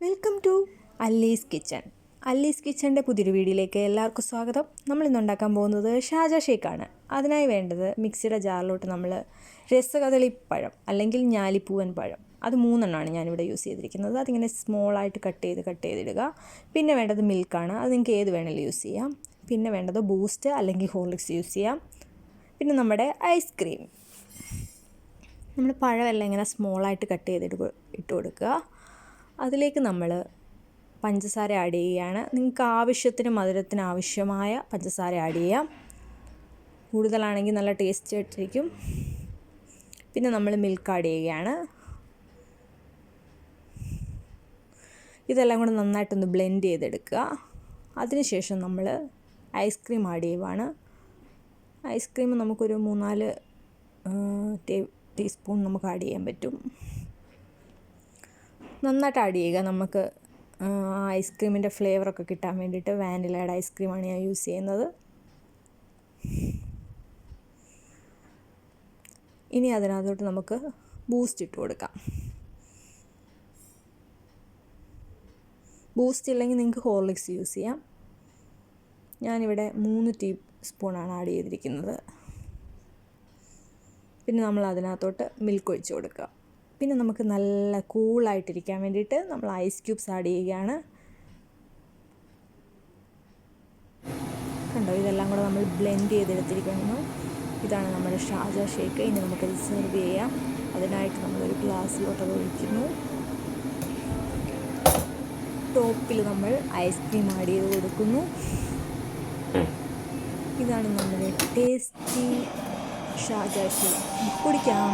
Welcome to Alli's kitchen. Alli's കിച്ചൻ്റെ പുതിയൊരു വീഡിയോയിലേക്ക് എല്ലാവർക്കും സ്വാഗതം. നമ്മൾ ഇന്ന് ഉണ്ടാക്കാൻ പോകുന്നത് ഷാജ ഷേക്കാണ്. അതിനായി വേണ്ടത് മിക്സിയുടെ ജാറിലോട്ട് നമ്മൾ രസകദളിപ്പഴം അല്ലെങ്കിൽ ഞാലിപ്പൂവൻ പഴം, അത് 3 ഞാനിവിടെ യൂസ് ചെയ്തിരിക്കുന്നത്. അതിങ്ങനെ സ്മോളായിട്ട് കട്ട് ചെയ്തിടുക. പിന്നെ വേണ്ടത് മിൽക്കാണ്, അത് നിങ്ങൾക്ക് ഏത് വേണമെങ്കിലും യൂസ് ചെയ്യാം. പിന്നെ വേണ്ടത് ബൂസ്റ്റ് അല്ലെങ്കിൽ ഹോർലിക്സ് യൂസ് ചെയ്യാം. പിന്നെ നമ്മുടെ ഐസ്ക്രീം. നമ്മൾ പഴമെല്ലാം ഇങ്ങനെ സ്മോളായിട്ട് കട്ട് ഇട്ട് കൊടുക്കുക. അതിലേക്ക് നമ്മൾ പഞ്ചസാര ആഡ് ചെയ്യുകയാണ്. നിങ്ങൾക്ക് ആവശ്യത്തിന് മധുരത്തിന് ആവശ്യമായ പഞ്ചസാര ആഡ് ചെയ്യാം. കൂടുതലാണെങ്കിൽ നല്ല ടേസ്റ്റ് ആയിട്ടിരിക്കും. പിന്നെ നമ്മൾ മിൽക്ക് ആഡ് ചെയ്യുകയാണ്. ഇതെല്ലാം കൂടെ നന്നായിട്ടൊന്ന് ബ്ലെൻഡ് ചെയ്തെടുക്കുക. അതിനുശേഷം നമ്മൾ ഐസ്ക്രീം ആഡ് ചെയ്യുവാണ്. ഐസ്ക്രീം നമുക്കൊരു 3-4 ടീസ്പൂൺ നമുക്ക് ആഡ് ചെയ്യാൻ പറ്റും. നന്നായിട്ട് ആഡ് ചെയ്യുക. നമുക്ക് ഐസ്ക്രീമിൻ്റെ ഫ്ലേവറൊക്കെ കിട്ടാൻ വേണ്ടിയിട്ട് വാനിലയുടെ ഐസ്ക്രീമാണ് ഞാൻ യൂസ് ചെയ്യുന്നത്. ഇനി അതിനകത്തോട്ട് നമുക്ക് ബൂസ്റ്റ് ഇട്ട് കൊടുക്കാം. ബൂസ്റ്റ് ഇല്ലെങ്കിൽ നിങ്ങൾക്ക് ഹോർലിക്സ് യൂസ് ചെയ്യാം. ഞാനിവിടെ 3 ടീസ്പൂണാണ് ആഡ് ചെയ്തിരിക്കുന്നത്. പിന്നെ നമ്മൾ അതിനകത്തോട്ട് മിൽക്ക് ഒഴിച്ച് കൊടുക്കുക. പിന്നെ നമുക്ക് നല്ല കൂളായിട്ടിരിക്കാൻ വേണ്ടിയിട്ട് നമ്മൾ ഐസ് ക്യൂബ്സ് ആഡ് ചെയ്യുകയാണ്. കണ്ടോ, ഇതെല്ലാം കൂടെ നമ്മൾ ബ്ലെൻഡ് ചെയ്തെടുത്തിരിക്കുന്നു. ഇതാണ് നമ്മുടെ ഷാജ ഷേക്ക്. ഇനി നമുക്കത് സെർവ് ചെയ്യാം. അതിനായിട്ട് നമ്മളൊരു ഗ്ലാസ്സിലോട്ട് ഒഴിക്കുന്നു. ടോപ്പിൽ നമ്മൾ ഐസ്ക്രീം ആഡ് ചെയ്ത് കൊടുക്കുന്നു. ഇതാണ് നമ്മുടെ ടേസ്റ്റി ഷാജ ഷേക്ക്. കുടിക്കാം.